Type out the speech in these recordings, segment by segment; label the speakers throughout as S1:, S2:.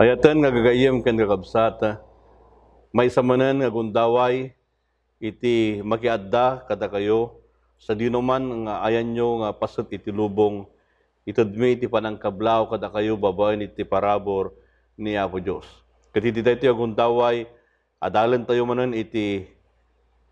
S1: Hayatan nga gagayem ken kakabsat, may samanan nga gundaway, iti makiadda kada kayo, sa dinuman nga ayan nyo nga pasot iti lubong, itudmi iti panangkablaw kada kayo babaen iti parabor ni Apo Diyos. Katiti tayo yung gundaway, adalan tayo manan iti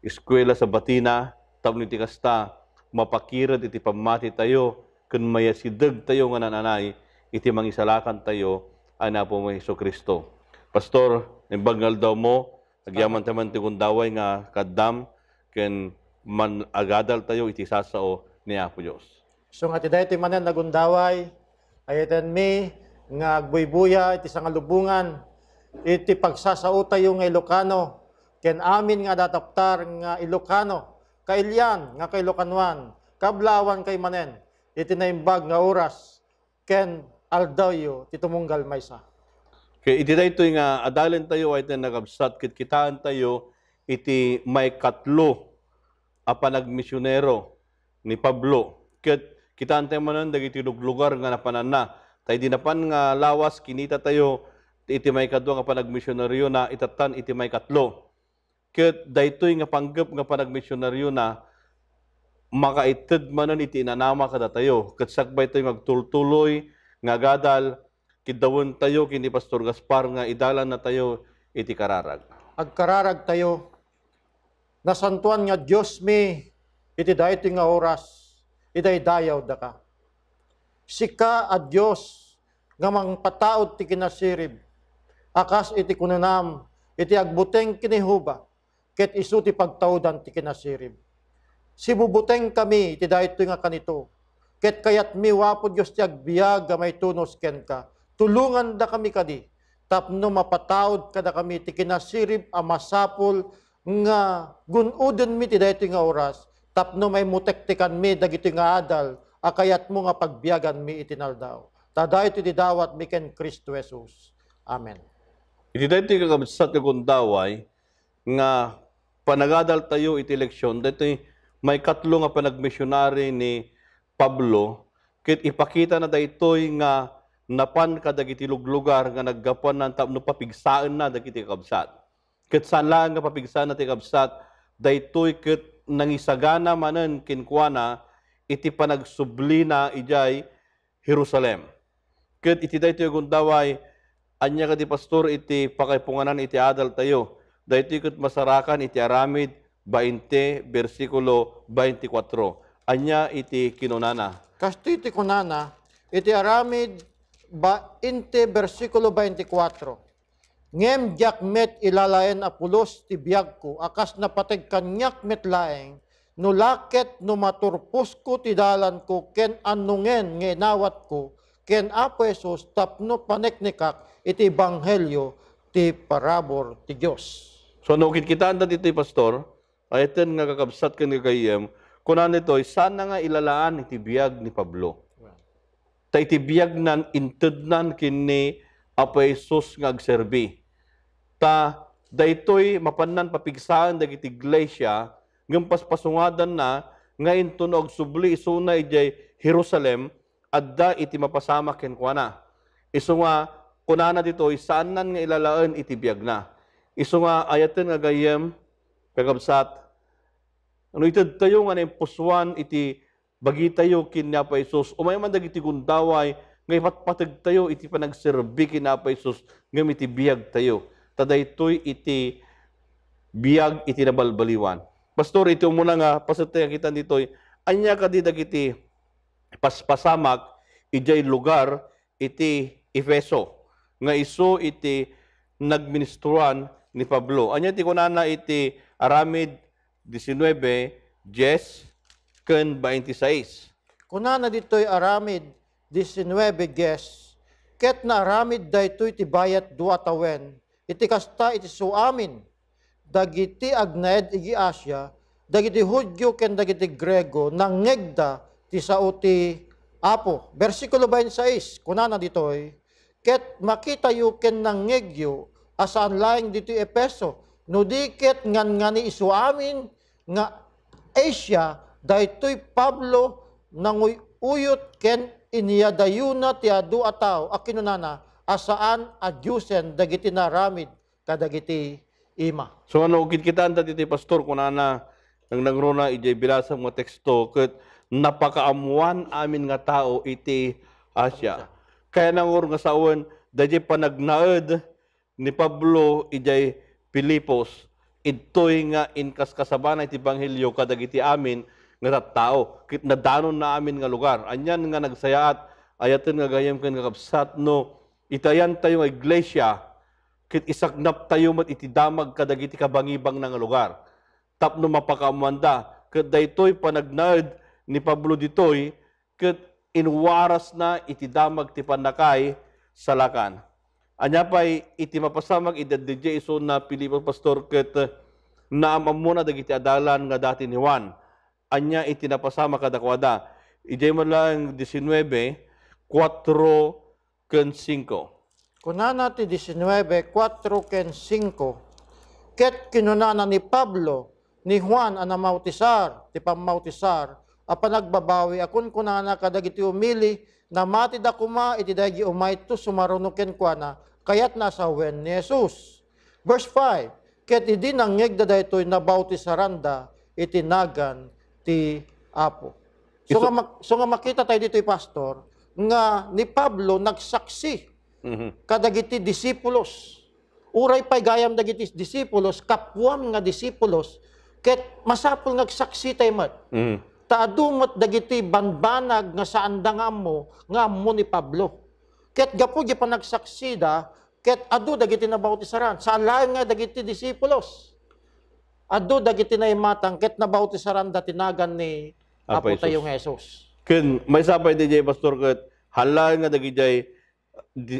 S1: eskwela sa Batina, tapno iti kasta, mapakirad iti pamati tayo, kun mayasidag tayo nga nananay, iti mangisalakan tayo, ana po mo Hesus Kristo. Pastor, nimbagal daw mo, agyaman taman ti gundaway nga kaddam, ken man agadal tayo iti sasao ni Apo Diyos.
S2: So nga ti daytoy manen nagundaway, ayatan mi nga agbuybuya iti sangalubungan, iti pagsasao tayo nga Ilocano, ken amin nga dataptar nga Ilocano, kailyan nga kay Ilocanuan, kablawan kay manen, iti naimbag nga oras, ken aldawyo ti tumunggal maysa.
S1: Kaya iti daytoy nga adalan tayo ay nagabsat ket kitaan tayo iti may katlo a panagmisyonero ni Pablo. Ket kitaan tayo manan dagiti lugar nga napanana. Tay dinapan nga lawas kinita tayo iti may kadwa nga panagmisyonaryo na itatan iti may katlo. Ket daytoy nga panggep nga panagmisyonaryo na makaited manan iti inanama kada tayo. Ket sakbay tayo magtultuloy nga gadal kidawon tayo kini Pastor Gaspar nga idalan na tayo iti kararag.
S2: Agkararag tayo, nasantuan nga Diyos mi, iti daytoy nga oras, idaydayaw da ka. Sika a Diyos, nga mangpataod ti kinasirib, akas iti kununam, iti agbuteng kinihuba, ket isu ti pagtaudan ti kinasirib. Sibubuteng kami, iti daytoy nga kanito, ket kayat mi wapo Diyos ti agbiag, may tunos ken ka, tulungan da kami kadi, tapno mapataod kada kami ti kinasirib a masapul nga gunuden mi ti daytoy nga oras, tapno may mutektikan mi dagiti nga adal, akayat mo nga pagbiagan mi itinaldaw. Tadaytoy ti dawat mi ken Kristo Jesus. Amen.
S1: Iti daytoy kakabsat nga gundaway nga panagadal tayo iti leksyon, daytoy may katlo nga panagmisyonary ni Pablo, ket ipakita na daytoy nga napan kadagiti lugar nga naggapuan ng tapno papigsaan na dagiti kabsat. Ket saan lang nga papigsaan na ti kabsat, daytoy ket nangisagana manen kinkwana iti panagsubli na ijay Jerusalem. Ket iti daytoy gundaway anya kadi pastor iti pakaipunganan iti adal tayo. Daytoy ket masarakan iti Aramid 20 versikulo 24. Anya iti kinunana.
S2: Kasto iti kunana, iti Aramid 20 versikulo 24. Ngem jak met ilalayan apulos ti biag ko, akas napateg kanyak met laeng, no laket no maturpos ko ti dalan ko, ken anungen ngenawat ko, ken Apo Jesus tapno paneknikak iti Ebanghelyo ti parabor ti Dios.
S1: So nukit kita anda dito pastor, ayten nga kakabsat ken gagayem, kunan ito'y sana nga ilalaan iti biag ni Pablo. Ta iti biag nan intednan kini Apo Jesus nga agserbi. Ta daytoy mapannan papigsaan dagiti iglesia ngem paspasungadan na nga intunog subli isuna ijay Jerusalem adda iti mapasama ken kuana. Isu nga kunana ditoy saanan nga ilalaan iti biag na. Isu nga ayaten nga gayem kakabsat. Ano ited tayo nga naimpusuan iti bagi tayo kin ni Apo Jesus, umay man dagiti gundaway, ngay patpatag tayo iti panagserbi kin ni Apo Jesus, ngam iti biyag tayo. Tadaytoy iti biyag iti nabalbaliwan. Pastor, ito muna nga, pasatay kita ditoy, anya kadi dagiti paspasamak, ijay lugar, iti Efeso, nga iso iti nagministruan ni Pablo. Anya ti kunana iti Aramid 19, 10, ken 26.
S2: Kunana ditoy Aramid 19:10, ket na aramid daytoy ti bayat dua tawen, iti kasta iti suamin, dagiti agnaed igi Asia, dagiti Hudyo ken dagiti Grego, nangegda ti sao ti Apo. Versikulo 26, kunana ditoy, ket makita yu ken nangegyo, asaan laeng dito Epeso, no di ket ngani isuamin, nga Asia, daytoy Pablo nanguy uyot ken iniyadayuna ti adu ataw akinunana asaan adyusen dagiti naramid kadagiti ima.
S1: So ano, ugid kita anta dito pastor, kung nang nagruna ijay bilasa mga teksto, ket napakaamuan amin nga tao iti Asya. Kaya nangur nga sawan, dajay panagnaed ni Pablo ijay Pilipos, ito'y nga inkas kasabana iti Ebanghelyo kadagiti amin nga tao, kit nadanon na amin nga lugar. Anyan nga nagsayaat, ayaten nga gayam ken nga kapsat no, itayan tayo nga iglesia, kit isaknap tayo mat iti damag kadagiti kabangibang nga lugar. Tapno mapakaamanda, ket daytoy panagnaed ni Pablo ditoy, ket inwaras na iti damag ti panakay sa lakan. Anya pa'y iti mapasamag idadidya iso na Pilipos pastor, ket naamam muna dagiti adalan nga dati ni Juan. Anya iti napasama kadakwada. Ijay mo lang 19, 4 ken 5.
S2: Kunana ti 19, 4 ken 5, ket kinunana ni Pablo, ni Juan ang namautisar, ti pamautisar, a panagbabawi akon kunana kadagiti umili, na matid akuma iti daygi umayto sumarunuken kuana, kayat nasa wen ni Jesus. Verse 5, ket idi nangyeg da daytoy nabautisaranda, iti nagan ti Apo. So nga makita tayo dito'y pastor, nga ni Pablo nagsaksi kadagiti disipulos. Uray pa'y gayam dagiti disipulos, kapwam nga disipulos, ket masapul nagsaksi tayo mat. Taadumot dagiti banbanag nga saan da nga mo ni Pablo. Ket gapo di pa nagsaksida, ket adu dagiti nabautisaran. Saan lang nga dagiti disipulos. Adu dagiti naimatang, ket nabautisaran da tinagan ni Apo tayo nga Jesus.
S1: Ken may sapay DJ pastor, ket hala nga dagiti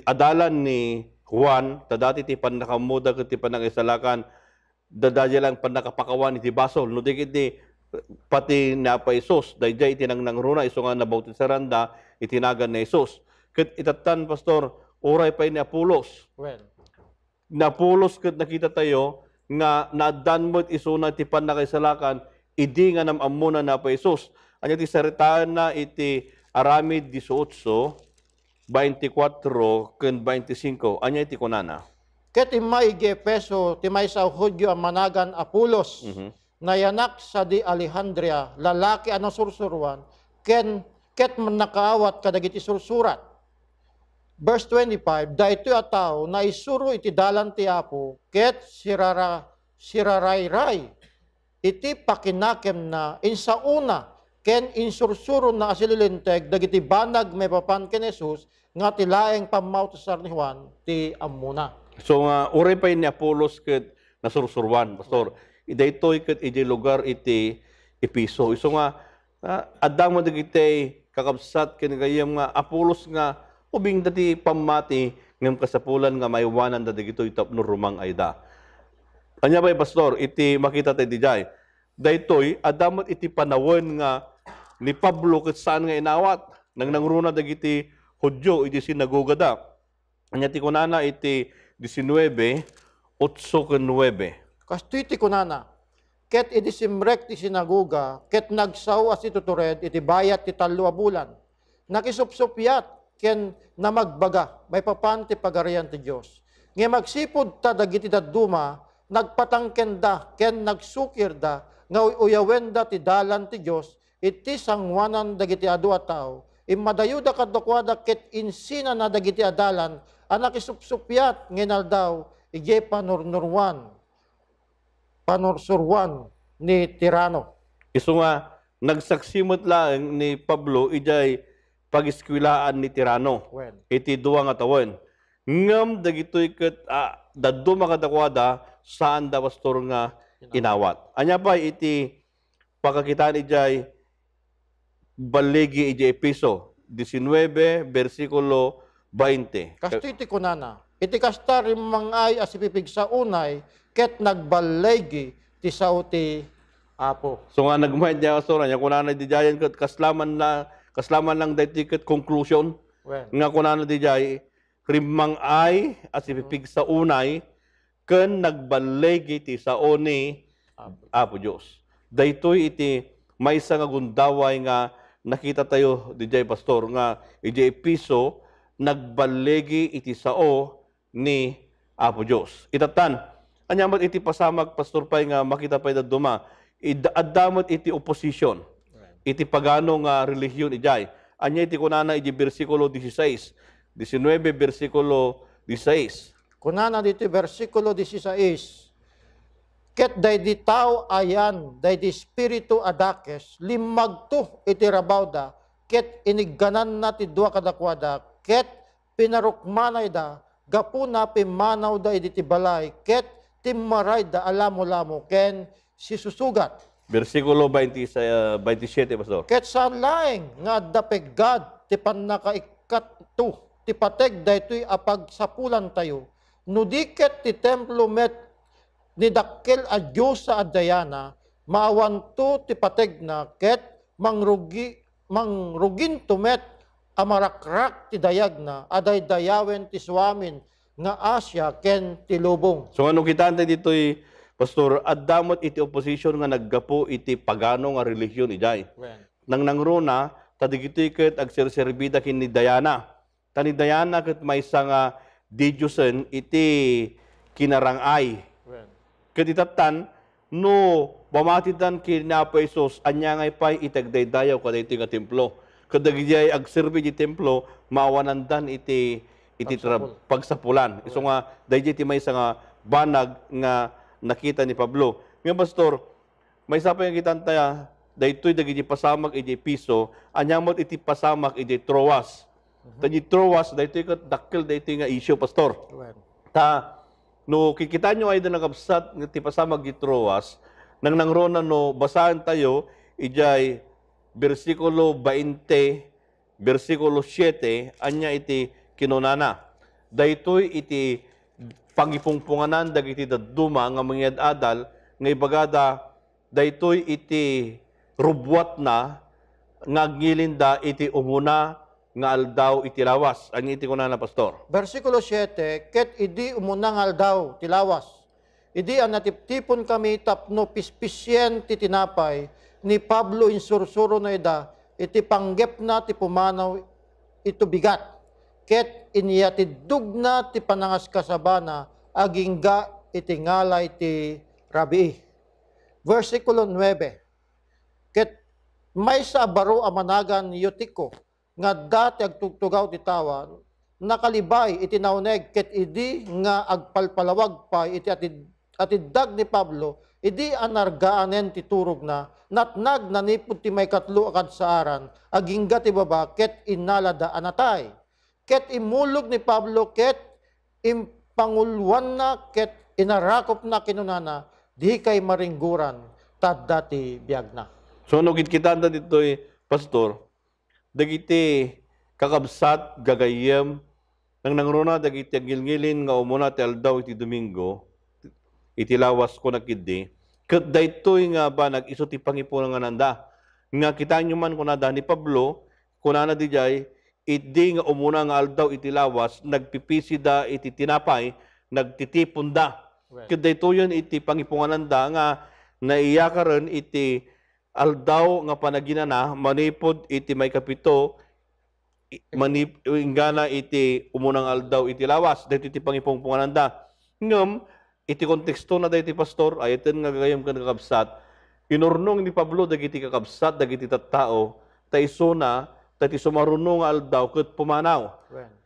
S1: adalan ni Juan, tadati ti panakamuda ket ti panangisalakan, dadaya lang panakapakawan iti basol, no digiti pati na pa Isos, dayjay itinang nangruna, iso nga nabautisaran da, itinagan na Isos. Ket itatan, pastor, oray pa ni Apolos.
S2: Well,
S1: Na Apolos, ket nakita tayo, nga nadanmot iso na ti panakaisalakan, idi nga namamuna na pa Isos. Anya ti saritaan na iti Aramid 18, 24, ken 25. Anya iti kunana.
S2: ket imay Efeso, timay sa Hudyo ang managan Apolos, nayanak sa di Alejandria, lalaki ano sursuruan, ket nakaawat kadagiti sursurat. Verse 25, daytoy a tao na isuro iti dalan ti Apo, ket sirarayray, iti pakinakem na insauna, ken insursuro na asililinteg, dagiti banag may papan ken Jesus, nga tilaeng pamautasar ni Juan, ti amuna.
S1: So nga, oray pa ni Apolos, ket nasursurwan, pastor. Idaytoy ket iti lugar iti Episo. Iso nga, adang mo dagiti kakabsat ken gayam nga Apolos nga ubing dati pamati ngem kasapulan nga maiwanan da dagitoy tapno rumang ayda. Anya bay pastor, iti makita tayo dijay. Daytoy adamot iti panawon nga ni Pablo ket saan nga inawat nang nangruna dagiti Hudyo iti sinagoga da. Anya ti kunana iti 19, 8 ken 9.
S2: Kastoy ti kunana, ket iti simrek ti sinagoga, ket nagsaw as itutured, iti bayat ti 3 bulan. Nakisupsupyat, ken namagbaga, may papan ti pagarian ti Diyos. Nga magsipod ta dagiti daduma, nagpatangken da, ken nagsukir da, nga uyawen da ti dalan ti Diyos, iti sangwanan dagiti adu a tao, imadayo da kadokwada, ket insina na dagiti adalan, anak isupsupyat, ngenal daw, ije panursurwan ni Tirano.
S1: Iso nga, nagsaksimot lang ni Pablo, ijay pag-iskwilaan ni Tirano.
S2: Well,
S1: Iti duwa nga tawon. Ngam dagitoy ket daddo makadakwada saan da pastor nga inawat. Anya pa iti pakakitaan ijay baligi ijay Episo 19 versikulo 20.
S2: kastoy ti kunana, iti kasta rimangay as ipipig sa unay, ket nagbalegi ti sao ti Apo.
S1: So nga nagmayad niya pastor, anya kunana di jayan ket kaslaman lang daytoy ket conclusion.
S2: Well,
S1: Nga kunana di jay rimang ay as ipipig sa unay ken nagbalegi ti sao ni Apo Dios. Daytoy iti maysa nga gundaway nga nakita tayo di jay pastor nga iti Episo nagbalegi iti sao ni Apo Dios. Itatan, anyamat iti pasamag, Pastor Pay, nga makita pa'y duma, adamot iti opposition, iti pagano nga relihiyon ijay. Anya iti kunana iti versikulo 16, 19 versikulo 16.
S2: Kunana dito versikulo 16, ket day di tao ayan, day di spiritu adakes, limagto iti rabawda, ket inigganan na ti dua kadakwada, ket pinarukmanay da, gapuna pimanaw da iti balay, ket timmaray da alamo-lamo, ken sisusugat.
S1: Versikulo 27, Pastor.
S2: Ket saan laeng nga dapegad ti pannakaikat tu, ti pateg daytoy apagsapulan tayo, nudiket ti templo met ni dakkel a Diyos sa adayana, maawanto ti pateg na, ket mangrugin tumet amarakrak ti dayag na, aday dayawen ti swamin nga Asya ken ti lubong.
S1: So ano kita dito'y, Pastor, adamot iti opposition nga naggapo iti pagano nga relihiyon ijay. Nang nangruna, tadigito'y ket agserserbida kin ni Diana. Tani Diana ket may nga didyusen iti kinarangay. Ket itatan, no pamatitan kinapo Isos, anya ngay pa'y itagdaydayaw kada iti nga templo. Kadagijay agserbi iti templo, maawanandan iti pagsapulan. Iso nga, dahil iti may nga banag nga nakita ni Pablo. Ngayon, Pastor, may sapay nga kitantaya, dahil ito'y dagiti pasamak iti piso, anyamot iti pasamak iti Troas. Dahil Troas, dahil ito'y dakil, dahil ito'y nga issue, Pastor. No, kikita nyo ay nakapsat iti pasamak iti Troas, nang nangrona no, basahan tayo, ijay versikulo 20, versikulo 7, anya iti kinunana. Daytoy iti pangipungpunganan dagiti daduma nga mangyad adal nga ibagada daytoy iti rubwat na nga agnilinda iti umuna nga aldaw iti lawas. Anya iti kunana, Pastor?
S2: Versikulo 7, ket idi umuna nga aldaw ti lawas. Idi ang natiptipon kami tapno pispisyen ti tinapay ni Pablo insursuro na ida, iti panggep na ti pumanaw ito bigat. Ket iniyatidug na ti panangas kasabana, agingga iti ngalay ti rabi. Versikulo 9, ket may sa baro amanagan Yutiko, nga dati agtugtugaw ti tawa, nakalibay iti nauneg, ket idi nga agpalpalawag pa iti atiddag ni Pablo, idi anargaanen ti turog na, natnag nanipod ti may katlo akad saaran, agingga ti baba, ket inalada anatay. Ket imulog ni Pablo, ket impangulwan na, ket inarakop na kinunana, di kay maringguran, tadda ti biyag na.
S1: So, nukit kita dito'y, Pastor, dagiti kakabsat, gagayem, nang nangruna, dagiti agilngilin nga umuna ti aldaw iti Domingo, iti lawas ko nakidi, ket daytoy nga ba nag-iso ti pangipunan nga nanda. Nga kita nyo man kunada ni Pablo, kunana di jay, iti nga umuna nga aldaw iti lawas, nagpipisida iti tinapay, nagtitipunda. Ket daytoy yun iti pangipungananda nga naiyakaran iti aldaw nga panaginana, manipod iti may kapito, ingana iti umunang aldaw iti lawas, dahil iti pangipungpungananda. Ngam, iti konteksto na dahil iti Pastor, ayatin nga gagayam ka nakabsat, inurnong ni Pablo dagiti kakabsat, dagiti tattao, taiso na, dati sumarunong nga aldaw, ket pumanaw.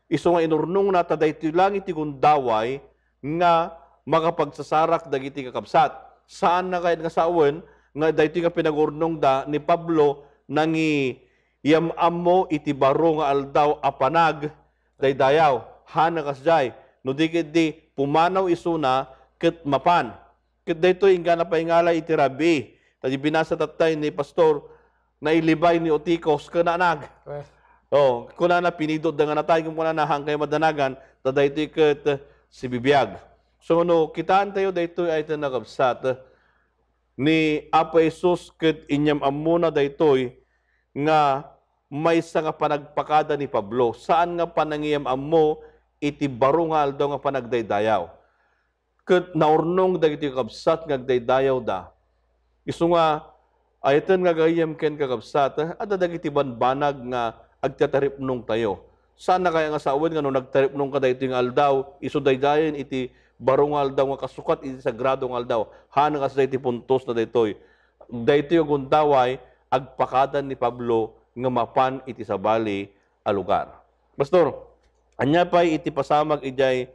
S1: Iso nga inurnong na, taday iti lang iti gundaway, nga makapagsasarak dagiti kakabsat. Saan na kahit nga sawen, nga dahito nga pinagurnong da ni Pablo, nangi yamam mo iti baro nga aldaw apanag, daydayaw, hana kasjay, no di pumanaw isuna, ket mapan. Ket dayto ingga na paingalay iti rabi. Tadi binasa tatay ni Pastor, na ilibay ni Otikos kananag. Oh, kuna na pinidot da nga natay kung kuna na hangkay madanagan, taday ito ket si bibiyag. So no, kitaan tayo dayto ay ito nakabsat ni Apo Jesus ket inyam amuna daytoy nga may nga panagpakada ni Pablo. Saan nga panangiyam ammo iti baro nga aldaw nga panagdaydayaw. Ket naurnong dagiti kabsat nga agdaydayaw da. Isu nga ayten nga gayem ken kakabsat, ada dagiti banbanag nga agtataripnong tayo. Sana kaya nga sa awan nga nung nagtarip nung kada ito yung aldaw, isudaydayan iti barong aldaw nga kasukat iti sagradong aldaw. Hana nga sa iti puntos na daytoy. Daytoy yung gundaway, agpakadan ni Pablo nga mapan iti sabali a lugar. Pastor, anya pa iti pasamag ijay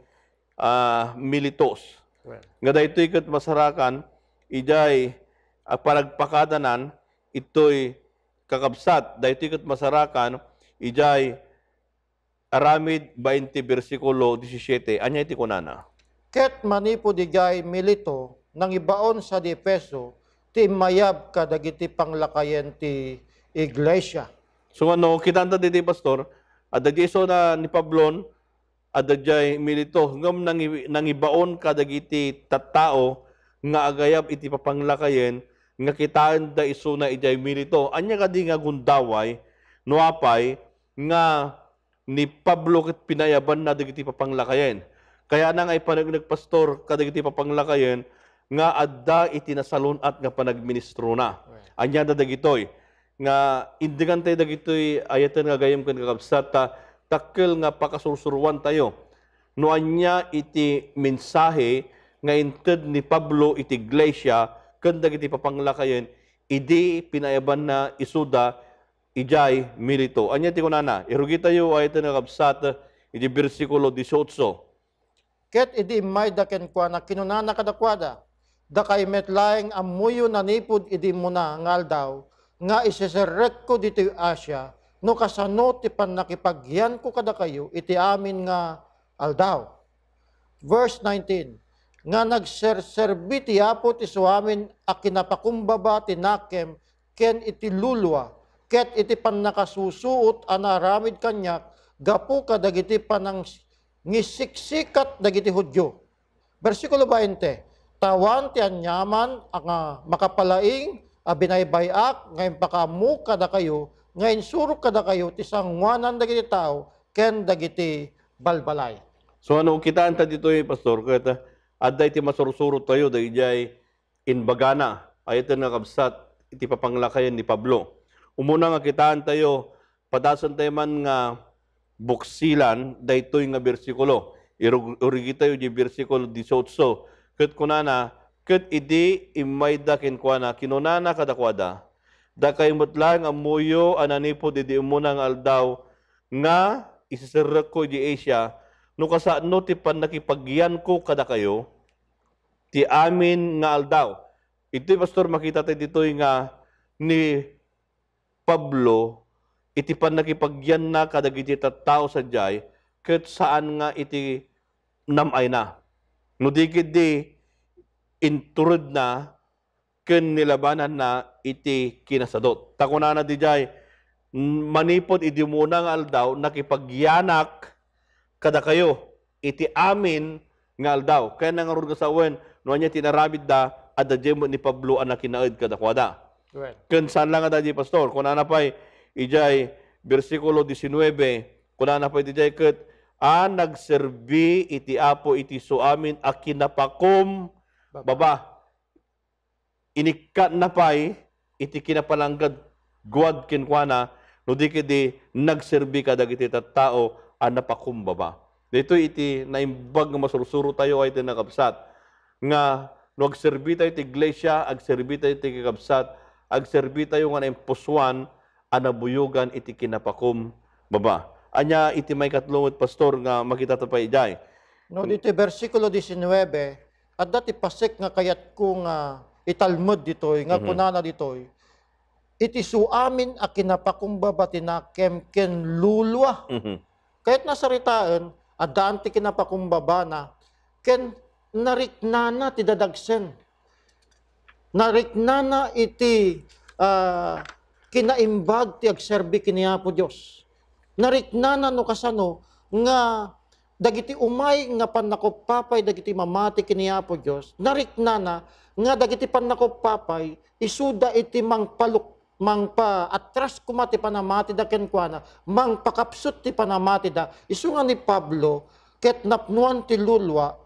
S1: Militos.
S2: Well,
S1: Nga daytoy ket masarakan, ijay panagpakadanan, ito'y kakabsat. Daytoy ket masarakan, ijay Aramid 20 versikulo 17. Anya iti kunana?
S2: ket manipo digay milito nang ibaon sa di Efeso ti mayab kadagiti panglakayen ti iglesia.
S1: So ano, kitanta diti pastor, adda iso na ni Pablon, adda jay milito, ngam nangibaon kadagiti tattao, nga agayab iti papanglakayen, nga kitaan da iso na ijay milito. Anya kadi nga gundaway, nuapay, nga ni Pablo ket pinayaban na dagiti papanglakayen. Kaya na nga ipanagnig pastor kadagiti papanglakayen nga adda iti nasalunat nga panagministro na. Anya da dagitoy nga indigan tayo dagitoy ayatan nga gayem ken kakabsat takkel nga pakasursuruan tayo. No anya iti mensahe nga inted ni Pablo iti iglesia ken dagiti papanglakayen idi pinayaban na isuda ijay milito. Anya ti kunana, irugi tayo ayatan nga kabsat iti bersikulo 18.
S2: Ket idi may daken kwa na kinunana kadakwada, da kay metlaeng amuyo nanipod idi muna ngal daw, nga iseserek ko dito Asya, no kasano ti panakipagyan ko kada kayo, iti amin nga aldaw. Verse 19, nga nagserserbi ti apo ti suamin a kinapakumbaba ti nakem, ken iti lulwa, ket iti panakasusuot anaramid kanyak, gapu kadagiti panang ngisiksikat dagiti Hudyo. Versikulo 20, tawan ti anyaman ang makapalaing binaybayak ngayon pakamu kada kayo ngayon surok kada kayo ti sangwanan dagiti tao ken dagiti balbalay.
S1: So ano, kitaan ta dito pastor, kaya adda iti masursurot tayo, dahil inbagana, ayatan nga kabsat, iti papanglakayan ni Pablo. Umuna nga kitaan tayo, padasan tayo man nga buksilan, daytoy nga bersikulo. Urigi tayo di bersikulo 18. Ket kunana, ket idi imayda kenkwana, kinunana kadakwada, da kay mutlang amuyo ananipod idi umuna nga aldaw, nga isisirek ko di Asia, no kasano ti panakipagyan ko kada kayo, ti amin nga aldaw. Ito'y pastor, makita tayo dito nga ni Pablo, iti panakipagyan na kadagiti tattao sa jay, ket saan nga iti namay na. No digid di inturod na, ken nilabanan na iti kinasadot. Takunana di jay, manipod idi muna nga aldaw, nakipagyanak kada kayo, iti amin nga aldaw. Kaya nangarod nga sa uwen, no anya tinarabid da, adda jemo ni Pablo ang nakinaed kada kwada.
S2: Right.
S1: Ken saan lang nga di pastor, kung nanapay, ijay, versikulo 19, kung nanapay ijay ket, nagserbi iti apo iti suamin a kinapakom baba. Inikat na pay, iti kinapalanggad guad kinkwana, no di kidi nagserbi kadag iti tattao a napakumbaba. Dito iti naimbag nga masursuro tayo ay iti nakabsat. Nga, no agserbi tayo iti iglesia, agserbi tayo iti kakabsat, agserbi tayo nga naimpusuan, anabuyugan iti kinapakum baba. Anya iti may katlungit pastor nga makita ta pa ijay.
S2: No dito versikulo 19, at dati pasek nga kayat ko nga italmud ditoy, nga kunana ditoy, iti suamin a kinapakumbaba tinakem ken lulwa. Kahit nasaritaan, adaan ti kinapakumbaba na, ken nariknana ti dadagsen. Nariknana iti kinaimbag ti agserbi kiniapo Dios. Nariknana no kasano nga dagiti umay nga panakopapay dagiti mamati kiniapo Dios. Nariknana nga dagiti panakopapay isuda iti mangpa atras kumati panamati da kenkwana mangpakapsut ti panamati da isu nga ni Pablo ket napnuan ti lulwa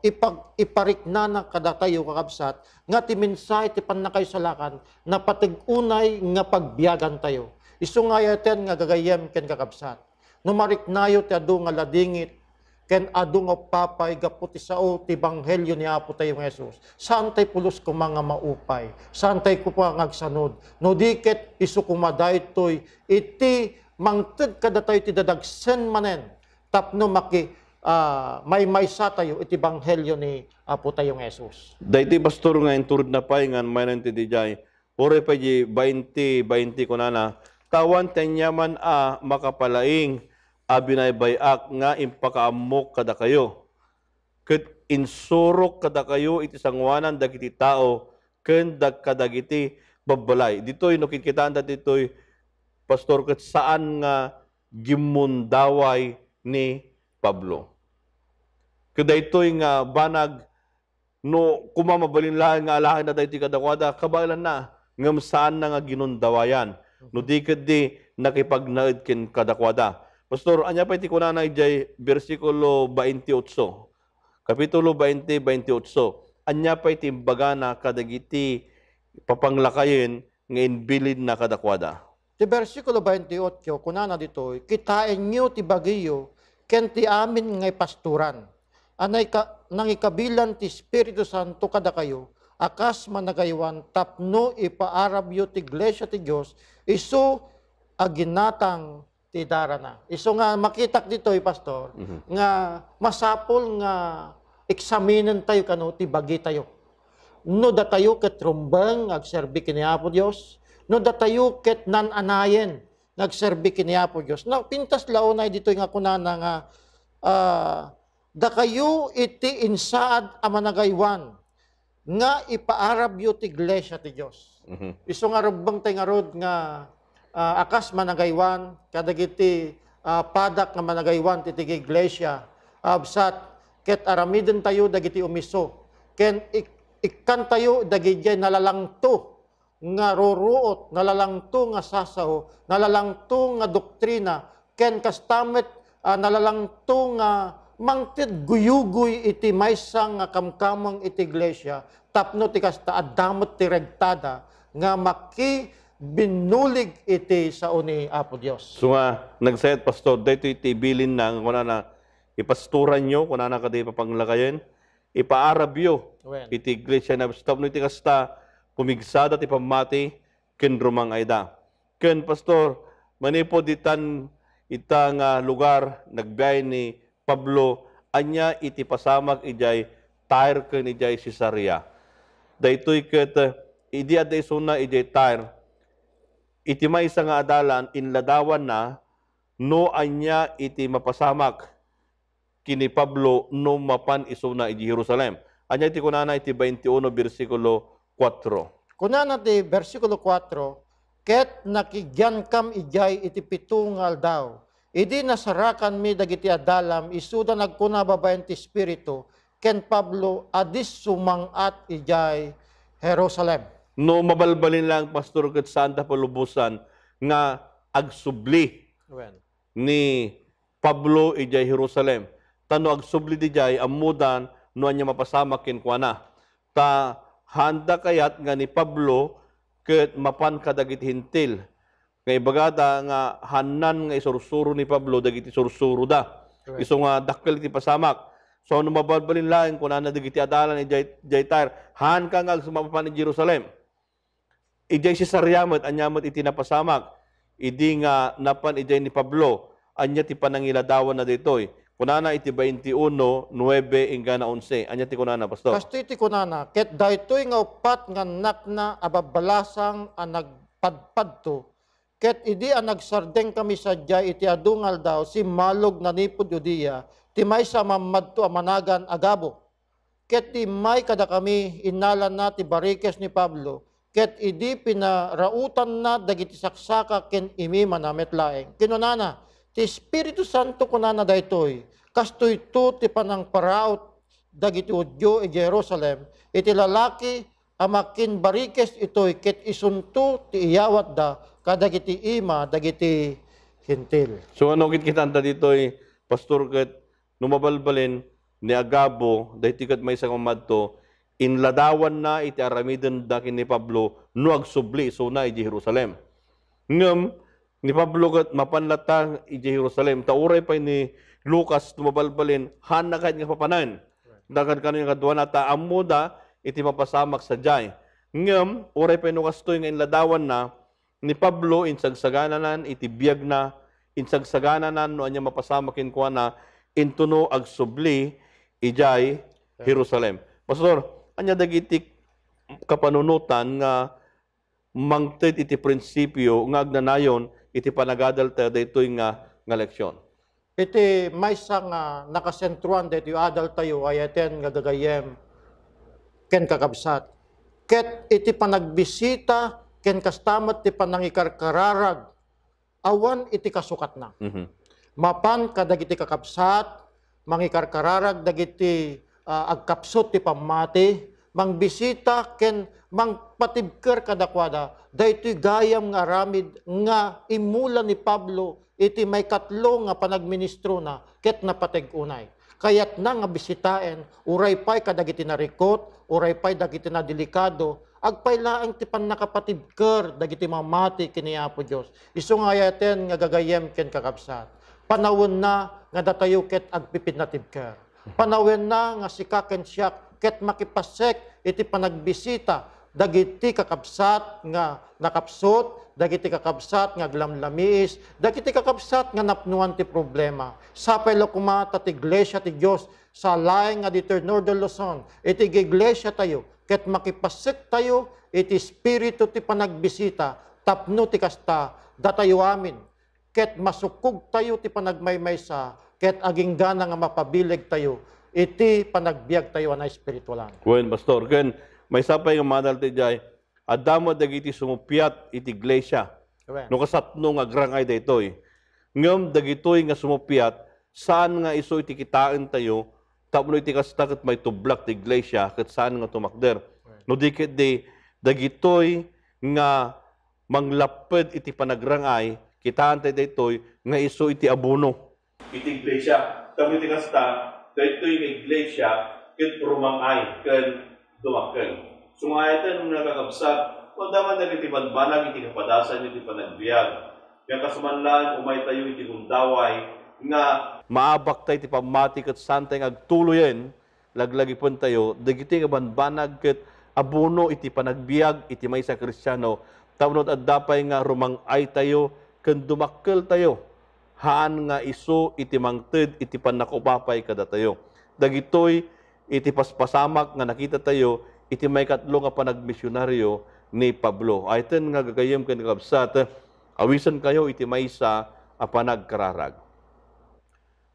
S2: ipariknana kada tayo kakabsat nga ti mensahe ti pannakaysalakan na patig-unay nga pagbiyagan tayo. Isu nga yaten nga gagayem ken kakabsat. numariknayo ti adu nga ladingit, ken adu nga papay gaputi sao ti banghelyo ni Apo tayo nga Jesus. Saan tayo pulos ko mga maupay? Saan tayo ko pa ngagsanod? No diket isu kumaday toy iti mangted kada tayo ti dadagsen manen tapno may maysa tayo iti banghelyo ni Apo tayo nga Jesus.
S1: Dayti pastor nga inturod na pay nga may nanti di jay. Ore pa di 20 kunana. Tawan tenyaman makapalaing abinay bayak nga impakaamok kada kayo. Ket insurok kada kayo iti sangwanan dagiti tao ken kadagiti babalay. Ditoy no kikitaan ditoy pastor ket saan nga gimundaway ni Pablo. Ket daytoy nga banag no kumamabalin lang nga alahan na daytoy kadakwada kabalan na ngem saan na nga ginundawayan. No di di nakipagnaed ken kadakwada. Pastor, anya pa iti kunana ijay versikulo 28. Kapitulo 20, 28. Anya pa iti bagana kadagiti papanglakayin nga inbilid na kadakwada.
S2: Ti versikulo 28, kunana ditoy, kitain nyo ti bagiyo, ken ti amin ngay pasturan. Anay nangikabilan ti Espiritu Santo kada kayo, akas managaywan tapno ipaarab yo ti iglesia ti Dios, isu aginatang ti darana. Iso nga makitak ditoy pastor, nga masapol nga eksaminen tayo kano ti bagi tayo. No datayo ket rumbeng agserbi kini Apo Dios, no datayo ket nananayen nagserbi kini Apo Dios. Na pintas launay ditoy nga kunana nga da kayo iti insaad a managaywan nga ipaarab yo ti iglesia ti Dios. Iso nga rumbeng tay nga rod nga akas managaywan, kadagiti padak nga managaywan ti iglesia, absat, ket aramiden tayo dagiti umiso, ken ikan tayo dagiti nalalangto nga ruruot, nalalangto nga sasaw, nalalangto nga doktrina, ken kastamet nalalangto nga mangtid guyugoy iti maysa nga kamkamang iti iglesia, tapno ti kasta adamot ti regtada, nga binulig iti sao ni Apo Dios.
S1: So nga, nagsayat pastor, dito itibilin na, kuna na ipasturan nyo, kuna na kada ipapanglakayin, ipaarab yo, iti iglesia na stop no iti kasta, pumigsada ti pamati, ken rumang ayda. Ken pastor, manipo ditan itang lugar, nagbiyay ni Pablo, anya iti pasamag ijay, Tyre ken ijay Caesarea. Daytoy ket, idi aday suna ijay Tyre, iti may isa nga adalan, inladawan na, no anya iti mapasamak kini Pablo no mapan isuna iti Jerusalem. Anya iti kunana iti 21 versikulo 4.
S2: Kunana ti versikulo 4, ket nakigyan kam ijay iti pitungal daw. Idi nasarakan mi dagiti adalam, isuda nagkuna babayan ti Espiritu, ken Pablo adis sumangat ijay Jerusalem.
S1: No mabalbalin lang pastor ket saan ta palubusan nga agsubli ni Pablo ijay Jerusalem. Tano agsubli dijay amudan no anya mapasamak ken kuana. Ta handa kayat nga ni Pablo ket mapan kadagiti hintil. Nga ibagada nga hanan nga isursuro ni Pablo dagiti sursuro da. Isu nga dakkel ti pasamak. So no mabalbalin lang kun ana dagiti adalan ijay Tyre, han ka nga sumapapan ni Jerusalem. Ijay si Caesarea anyamot iti napasamak. Idi nga napan ijay ni Pablo, anya ti panangiladawan na ditoy. Kunana iti 21:9 ingana 11. Anya ti kunana pastor?
S2: Kasto iti kunana, ket daytoy nga upat nga nakna ababalasang ang nagpadpadto, ket idi ang nagsardeng kami sadya iti adungal daw si malog na nipod Judea, ti may sa mamadto amanagan agabo. Ket ti may kada kami inalan na ti barikes ni Pablo, ket idi pinarautan na dagiti saksaka ken imi manamet laeng. Kinunana, ti Espiritu Santo kunana daytoy, kastoy to ti panang paraot dagiti Udyo e Jerusalem, iti lalaki amakin barikes itoy ket isunto ti iyawat da kadagiti ima dagiti hintil.
S1: So ano kitanta ditoy pastor ket numabalbalin ni Agabo dayti ket maysa mamadto inladawan na iti aramiden dakin ni Pablo no agsubli so na iti Jerusalem. Ngem Ni Pablo kat mapanlatang iti Jerusalem. Tauray pa ni Lucas tumabalbalin, hana kahit nga papanan. Dagan kanyo nga duwan ata amuda, iti mapasamak sa jay. Ngam, uray pa Lucas to nga inladawan na, ni Pablo insagsagananan, iti biyag na, insagsagananan, no anya mapasamakin ko na, intuno agsubli, ijay, Jerusalem. Pastor, anya dagiti kapanunutan nga mangted iti prinsipyo nga agnanayon iti panagadal ta daytoy nga leksyon.
S2: Iti may sang nakasentruan dito yung adal tayo ay aten nga gagayem ken kakabsat. Ket iti panagbisita ken kastamat ti panangikarkararag awan iti kasukat na. Mapan kadagiti kakabsat, mangikarkararag dagiti agkapsot ti pamati, mangbisita ken mangpatibker kadakwada daytoy gayam nga aramid nga imula ni Pablo iti may katlo nga panagministro na ket napateg-unay. Kayat na nga bisitaen, uray pay kadagiti narikot, uray pay dagiti na delikado, agpay laang ti nakapatibker dagiti mamati kini Apo Dios. Isu nga ayaten nga gagayem ken kakabsat. Panawon na nga datayo ket agpipid na tibker. Panawon na nga sikaken siyak ket makipasek iti panagbisita dagiti kakabsat nga nakapsot, dagiti kakabsat nga glamlamiis, dagiti kakabsat nga napnuan ti problema. Sapay lo kumata ti iglesia ti Dios sa laeng nga dito Northern Luzon, iti iglesia tayo, ket makipasek tayo, iti espiritu ti panagbisita, tapno ti kasta, datayo amin, ket masukog tayo ti panagmaymaysa, ket aging gana nga mapabileg tayo, iti panagbiag tayo na espiritualan.
S1: Wen, Pastor, ken may sapay nga madal ti jay, adamo dagiti sumupyat iti iglesia. No kasatno nga grangay daytoy. Ngem dagitoy nga sumupyat, saan nga iso iti kitaan tayo, tapno iti kasta ket may tublak ti iglesia, ket saan nga tumakder. No dikit di dagitoy nga manglaped iti panagrangay, kitaan tayo daytoy nga iso iti abono. Iti iglesia, tapno iti kasta, daytoy nga iglesia, ket rumangay, ken tumakkel. Sumayatan nung nakakabsat, o daman na iti banbanag, iti kapadasan, iti panagbiag. Yang kasumanlan, umay tayo iti gundaway, nga maabak tayo iti pamati kat santay agtuloyen, laglagi pun tayo, dagiti nga banbanag kat abuno iti panagbiag, iti may sa Kristyano, taunod at dapay nga rumangay tayo, ken dumakkel tayo, haan nga iso iti mangted, iti panakupapay kada tayo. Dagitoy, iti paspasamak nga nakita tayo, iti may katlo nga panagmisyonaryo ni Pablo. Ayten nga gagayem ken kakabsat, awisan kayo iti maysa a panagkararag.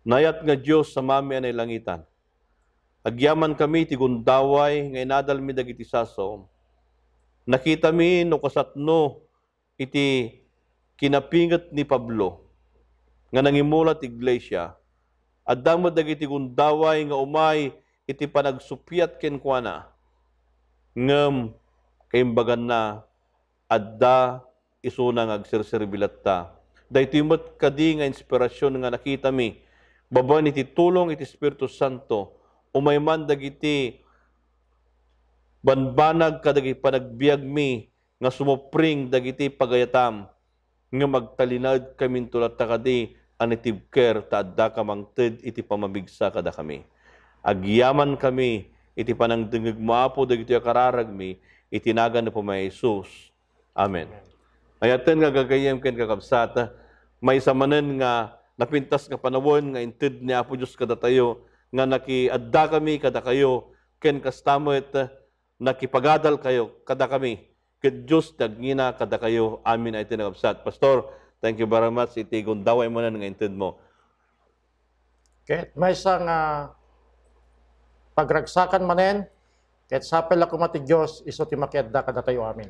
S1: Nayat nga Dios sa mami anay langitan. Agyaman kami ti gundaway nga inadal mi dagiti sasom. Nakita mi no kasatno iti kinapinget ni Pablo nga nangimulat iglesia. Addam dagiti gundaway nga umay iti panagsupyat ken kuana. Ngem kaimbagan na adda isunang agsirsirbilat ta. Daytoy met kadi nga inspirasyon nga nakita mi babaen iti tulong iti Espiritu Santo umayman dagiti banbanag kadagiti panagbiag mi nga sumupring dagiti pagayatam nga magtalinad kami tulat ta kadi anitibker ta adda ka mangted iti pamabigsa kada kami. Agyaman kami iti panangdengeg maapo dagiti kararag mi itinagan na po may Jesus. Amen. Ayaten nga gagayem ken kakabsat, may samanen nga napintas nga panawon nga inted ni Apo Dios kada tayo nga nakiadda kami kada kayo ken kastamet nakipagadal kayo kada kami ket Dios tagngina kada kayo. Amin ay tinagabsat. Pastor, thank you very much. Iti gundaway mo na nga inted mo.
S2: Ket may sang pagragsakan manen, ket sapel ako mati Dios iso ti makiadda kada tayo amin.